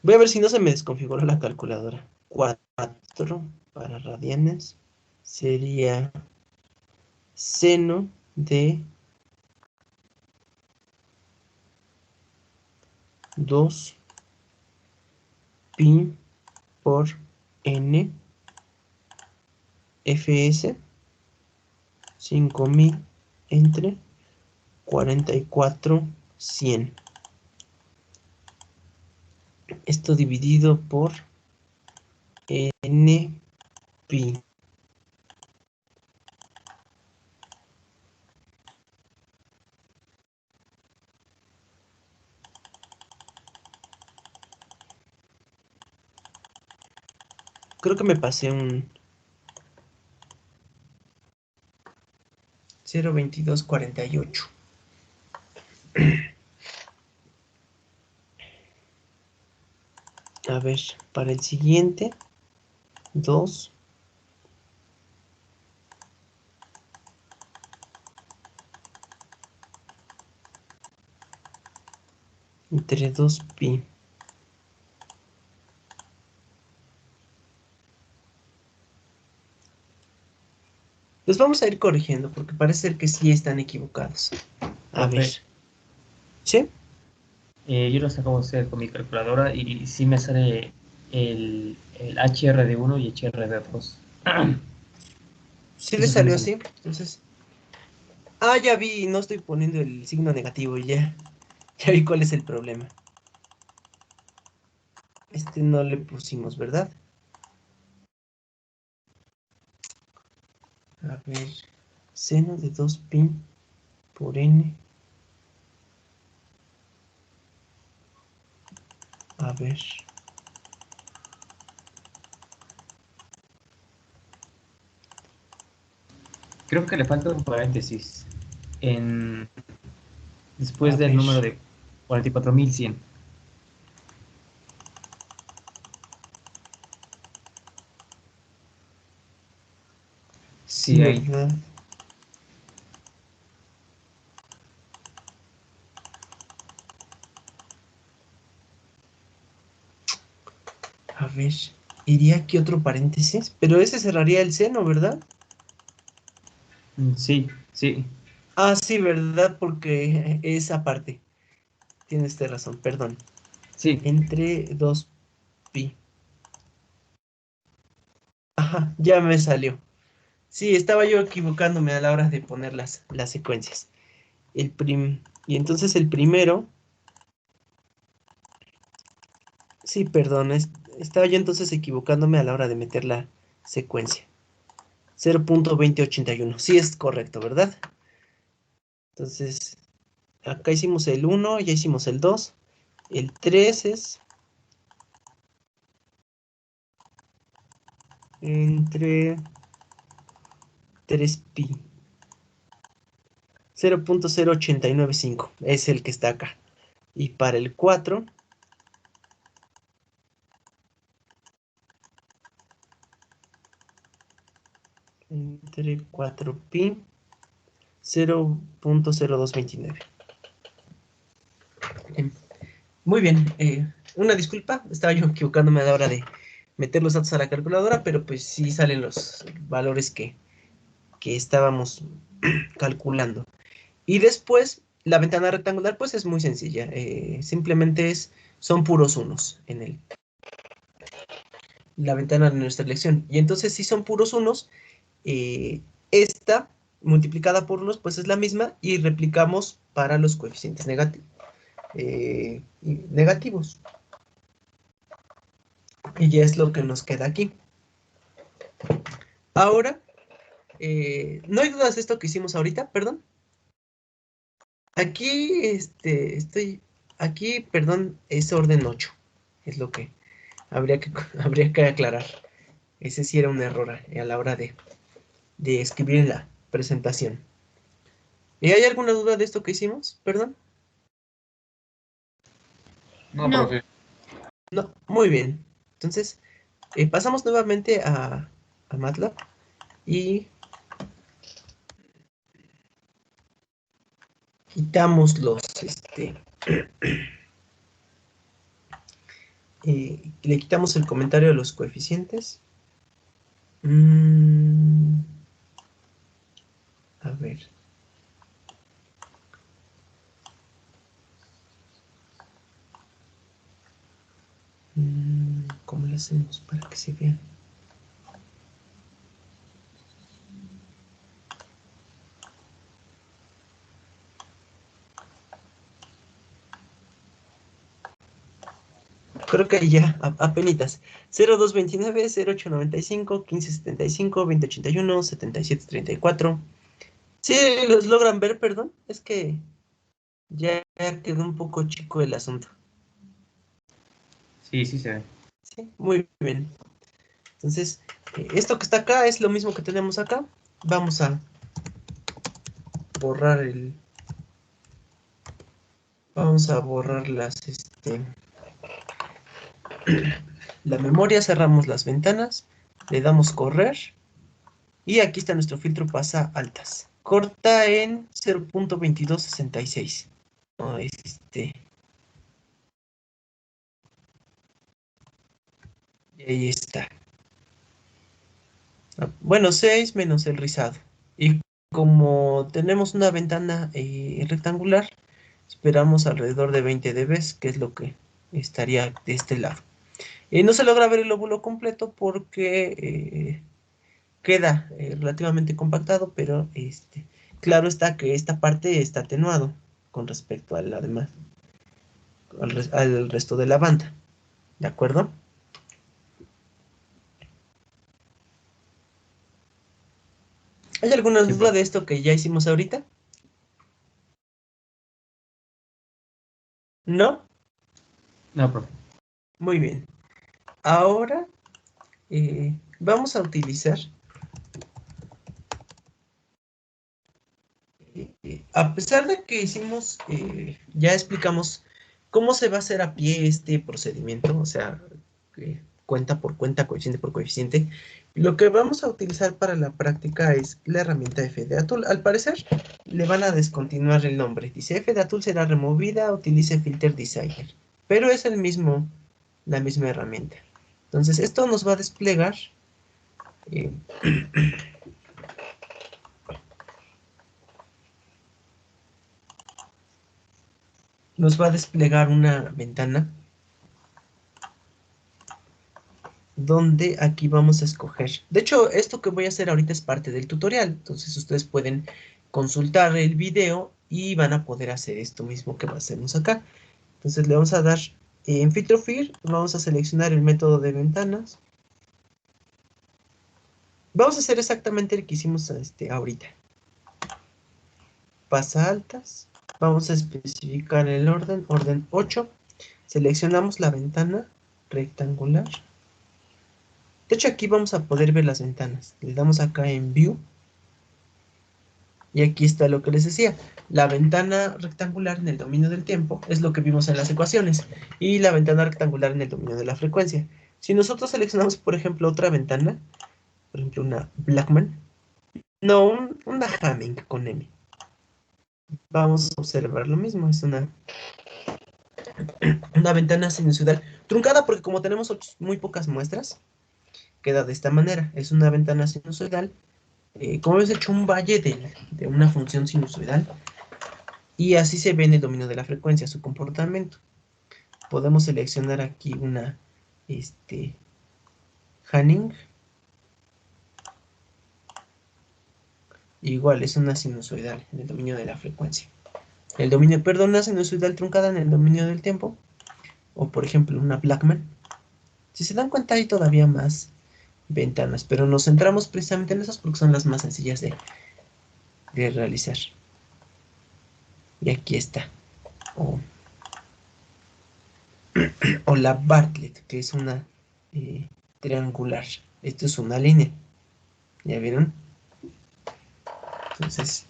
Voy a ver si no se me desconfigura la calculadora. 4 para radianes sería seno de 2 pi por n fs 5000 entre 44, 100. Esto dividido por n pi. Creo que me pasé un 0.2248. A ver, para el siguiente, 2. Entre 2 pi. Los vamos a ir corrigiendo porque parece ser que sí están equivocados. A ver. Profe. ¿Sí? Yo los acabo de hacer con mi calculadora y sí me sale el HR de 1 y HR de 2. Sí le Eso sí me salió sale. así. Entonces. Ah, ya vi, no estoy poniendo el signo negativo y ya. Ya vi cuál es el problema. Este no le pusimos, ¿verdad? A ver. Seno de 2 pi por n. A ver. Creo que le falta un paréntesis A después del ver. número de 44.100. Sí, Sí, ahí. ¿verdad? A ver. Iría aquí otro paréntesis. Pero ese cerraría el seno, ¿verdad? Sí, sí, Ah, sí, ¿verdad? Porque esa parte. Tienes razón, perdón. sí. Entre 2 pi. Ajá, ya me salió. Sí, estaba yo equivocándome a la hora de poner las secuencias. Y entonces el primero. Sí, perdón. Estaba yo entonces equivocándome a la hora de meter la secuencia. 0.2081. Sí es correcto, ¿verdad? Entonces, acá hicimos el 1, ya hicimos el 2. El 3 es entre 3 pi. 0.0895 es el que está acá. Y para el 4, entre 4 pi, 0.0229. Muy bien, una disculpa, estaba yo equivocándome a la hora de meter los datos a la calculadora, pero pues sí salen los valores que estábamos calculando. Y después, la ventana rectangular, pues es muy sencilla. Simplemente son puros unos en la ventana de nuestra elección. Y entonces, si son puros unos, esta multiplicada por unos, pues es la misma y replicamos para los coeficientes negativos. Y ya es lo que nos queda aquí. Ahora, no hay dudas de esto que hicimos ahorita, perdón. Aquí, perdón, es orden 8. Es lo que habría que, habría que aclarar. Ese sí era un error a la hora de escribir en la presentación. ¿Y hay alguna duda de esto que hicimos? Perdón. No, No. profe. No, muy bien. Entonces, pasamos nuevamente a MATLAB y quitamos le quitamos el comentario de los coeficientes. A ver. ¿Cómo le hacemos para que se vea? creo que ya, apenitas. 0229, 0895, 1575, 2081, 7734. Sí, los logran ver, perdón. Es que ya quedó un poco chico el asunto. Sí, sí se ve. Sí, muy bien. Entonces, esto que está acá es lo mismo que tenemos acá. Vamos a borrar el... Vamos a borrar la memoria, cerramos las ventanas, le damos correr y aquí está nuestro filtro pasa altas. Corta en 0.2266. No, y ahí está. Bueno, 6 menos el rizado. Y como tenemos una ventana rectangular, esperamos alrededor de 20 dB, que es lo que estaría de este lado. No se logra ver el lóbulo completo porque queda relativamente compactado, pero claro está que esta parte está atenuado con respecto a la demás, al resto de la banda. ¿De acuerdo? ¿Hay alguna Sí, duda profe. de esto que ya hicimos ahorita? ¿No? No, profe. Muy bien. Ahora vamos a utilizar, a pesar de que hicimos, ya explicamos cómo se va a hacer a pie este procedimiento, o sea, cuenta por cuenta, coeficiente por coeficiente, lo que vamos a utilizar para la práctica es la herramienta FDATool. Al parecer, le van a descontinuar el nombre. Dice FDATool será removida, utilice Filter Designer, pero es la misma herramienta. Entonces, esto nos va a desplegar eh, nos va a desplegar una ventana donde aquí vamos a escoger. De hecho, esto que voy a hacer ahorita es parte del tutorial, entonces ustedes pueden consultar el video y van a poder hacer esto mismo que hacemos acá. Entonces le vamos a dar en Filtro Fill, vamos a seleccionar el método de ventanas. Vamos a hacer exactamente el que hicimos ahorita. Pasa altas, vamos a especificar el orden 8, seleccionamos la ventana rectangular. De hecho, aquí vamos a poder ver las ventanas. Le damos acá en View. Y aquí está lo que les decía. La ventana rectangular en el dominio del tiempo es lo que vimos en las ecuaciones. Y la ventana rectangular en el dominio de la frecuencia. Si nosotros seleccionamos, por ejemplo, otra ventana, por ejemplo, una Blackman. No, una Hamming con M. Vamos a observar lo mismo. Es una ventana sinusoidal truncada porque como tenemos muy pocas muestras, queda de esta manera. Es una ventana sinusoidal. Como hemos hecho un valle de una función sinusoidal. Y así se ve en el dominio de la frecuencia su comportamiento. Podemos seleccionar aquí una Hanning. Igual es una sinusoidal en el dominio de la frecuencia. Una sinusoidal truncada en el dominio del tiempo. O por ejemplo una Blackman. Si se dan cuenta hay todavía más ventanas, pero nos centramos precisamente en esas porque son las más sencillas de realizar. Y aquí está. O la Bartlett, que es una triangular. Esto es una línea. ¿Ya vieron? Entonces,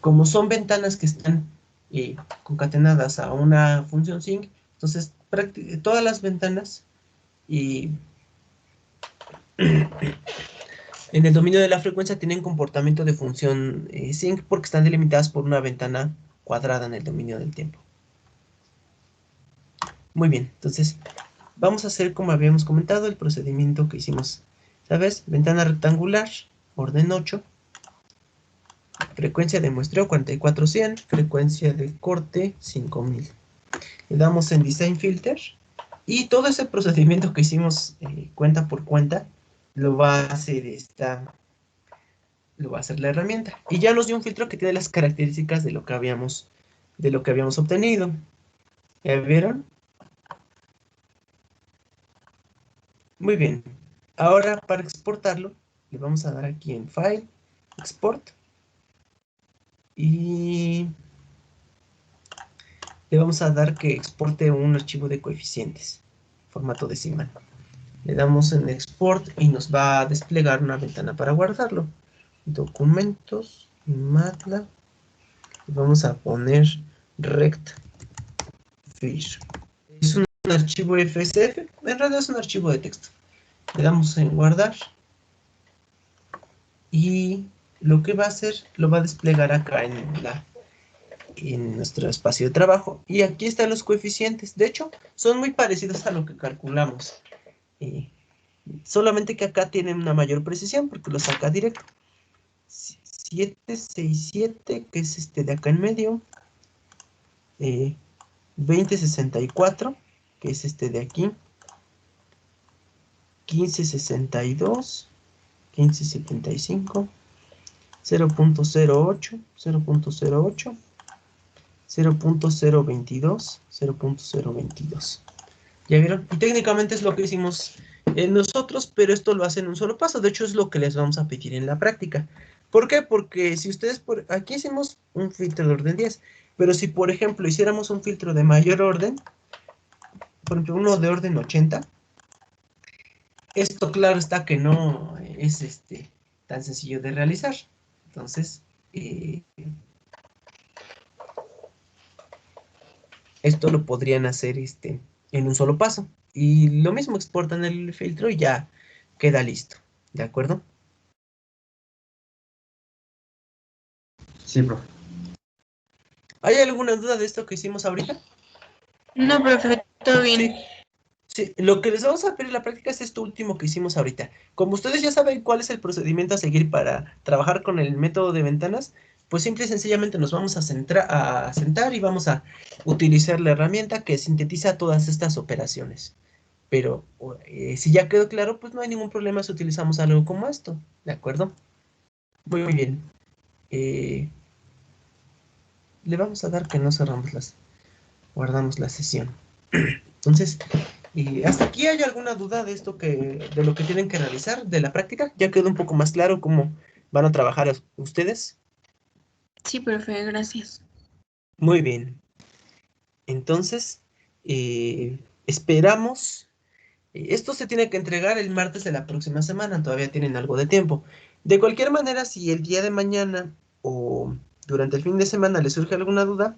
como son ventanas que están concatenadas a una función sinc, entonces todas las ventanas en el dominio de la frecuencia tienen comportamiento de función sinc porque están delimitadas por una ventana cuadrada en el dominio del tiempo. Muy bien, entonces vamos a hacer como habíamos comentado el procedimiento que hicimos. ¿Sabes? Ventana rectangular, orden 8. Frecuencia de muestreo 4400, frecuencia de corte 5000. Le damos en Design Filter y todo ese procedimiento que hicimos cuenta por cuenta lo va a hacer la herramienta. Y ya nos dio un filtro que tiene las características de lo que habíamos obtenido. ¿Ya vieron? Muy bien. Ahora para exportarlo, le vamos a dar aquí en File, Export. Y le vamos a dar que exporte un archivo de coeficientes, formato decimal. Le damos en Export y nos va a desplegar una ventana para guardarlo. Documentos, MATLAB. Y vamos a poner rectfir. Es un archivo FSF, en realidad es un archivo de texto. Le damos en guardar. Y lo que va a hacer, lo va a desplegar acá en nuestro espacio de trabajo. Y aquí están los coeficientes. De hecho, son muy parecidos a lo que calculamos. Solamente que acá tienen una mayor precisión porque lo saca directo. 767, que es este de acá en medio. 2064, que es este de aquí. 1562, 1575, 0.08, 0.08, 0.022, 0.022. ¿Ya vieron? Y técnicamente es lo que hicimos nosotros, pero esto lo hacen en un solo paso. De hecho, es lo que les vamos a pedir en la práctica. ¿Por qué? Porque si ustedes, aquí hicimos un filtro de orden 10, pero si, por ejemplo, hiciéramos un filtro de mayor orden, por ejemplo, uno de orden 80, esto claro está que no es tan sencillo de realizar. Entonces, esto lo podrían hacer en un solo paso. Y lo mismo, exportan el filtro y ya queda listo. ¿De acuerdo? Sí, profe. ¿Hay alguna duda de esto que hicimos ahorita? No, profe, todo bien. Sí. Sí, lo que les vamos a pedir en la práctica es esto último que hicimos ahorita. Como ustedes ya saben cuál es el procedimiento a seguir para trabajar con el método de ventanas, pues simple y sencillamente nos vamos a sentar y vamos a utilizar la herramienta que sintetiza todas estas operaciones. Pero si ya quedó claro, pues no hay ningún problema si utilizamos algo como esto, ¿de acuerdo? Muy bien. Le vamos a dar que no guardamos la sesión. Entonces, ¿hasta aquí hay alguna duda de esto de lo que tienen que realizar de la práctica? ¿Ya quedó un poco más claro cómo van a trabajar ustedes? Sí, profe, gracias. Muy bien. Entonces, esperamos. Esto se tiene que entregar el martes de la próxima semana, todavía tienen algo de tiempo. De cualquier manera, si el día de mañana o durante el fin de semana les surge alguna duda,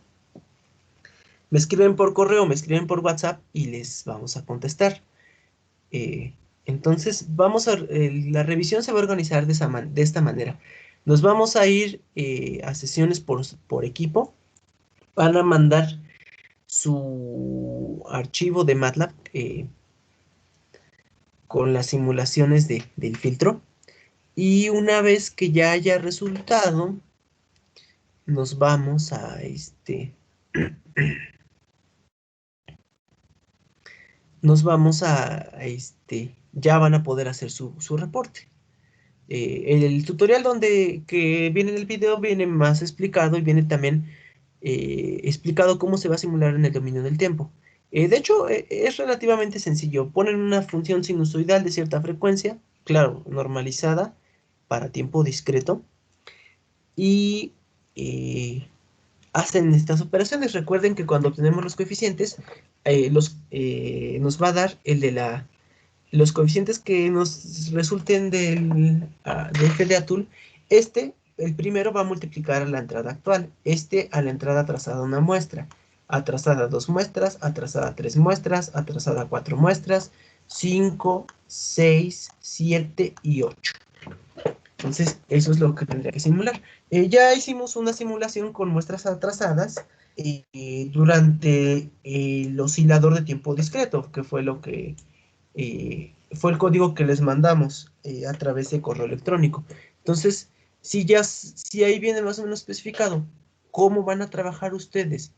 me escriben por correo, me escriben por WhatsApp y les vamos a contestar. Entonces, la revisión se va a organizar de esta manera. Nos vamos a ir a sesiones por equipo. Van a mandar su archivo de MATLAB con las simulaciones del filtro. Y una vez que ya haya resultado, nos vamos a ya van a poder hacer su reporte. El tutorial que viene en el video viene más explicado y viene también explicado cómo se va a simular en el dominio del tiempo. De hecho, es relativamente sencillo. Ponen una función sinusoidal de cierta frecuencia, claro, normalizada para tiempo discreto, y hacen estas operaciones. Recuerden que cuando obtenemos los coeficientes, nos va a dar los coeficientes que nos resulten de f de Atul. El primero va a multiplicar a la entrada actual, a la entrada atrasada una muestra, atrasada 2 muestras, atrasada 3 muestras, atrasada 4 muestras, 5, 6, 7 y 8. Entonces, eso es lo que tendría que simular. Ya hicimos una simulación con muestras atrasadas durante el oscilador de tiempo discreto, que fue fue el código que les mandamos a través de correo electrónico. Entonces, si ahí viene más o menos especificado cómo van a trabajar ustedes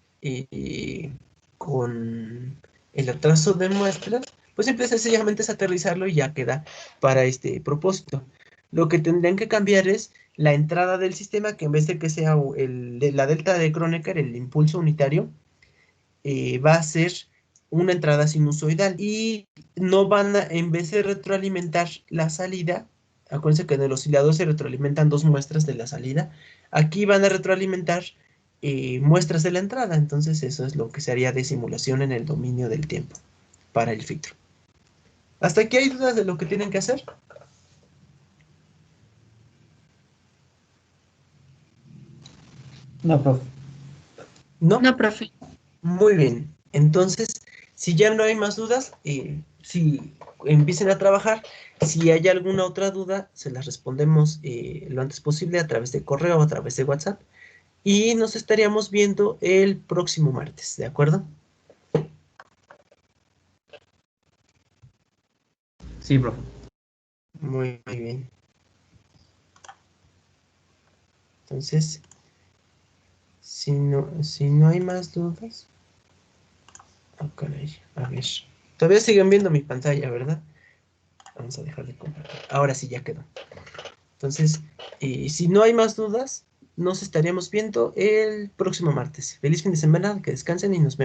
con el atraso de muestras, pues simple y sencillamente es aterrizarlo y ya queda para este propósito. Lo que tendrían que cambiar es la entrada del sistema, que en vez de que sea la delta de Kronecker, el impulso unitario, va a ser una entrada sinusoidal y no van a, en vez de retroalimentar la salida, acuérdense que en el oscilador se retroalimentan 2 muestras de la salida, aquí van a retroalimentar muestras de la entrada, entonces eso es lo que se haría de simulación en el dominio del tiempo para el filtro. ¿Hasta aquí hay dudas de lo que tienen que hacer? No, profe. ¿No? No, profe. Muy bien. Entonces, si ya no hay más dudas, si empiecen a trabajar, si hay alguna otra duda, se las respondemos lo antes posible a través de correo o a través de WhatsApp. Y nos estaríamos viendo el próximo martes, ¿de acuerdo? Sí, profe. Muy bien. Entonces, si no hay más dudas. Oh, caray, a ver. Todavía siguen viendo mi pantalla, ¿verdad? Vamos a dejar de compartir. Ahora sí ya quedó. Entonces, si no hay más dudas, nos estaríamos viendo el próximo martes. Feliz fin de semana, que descansen y nos vemos.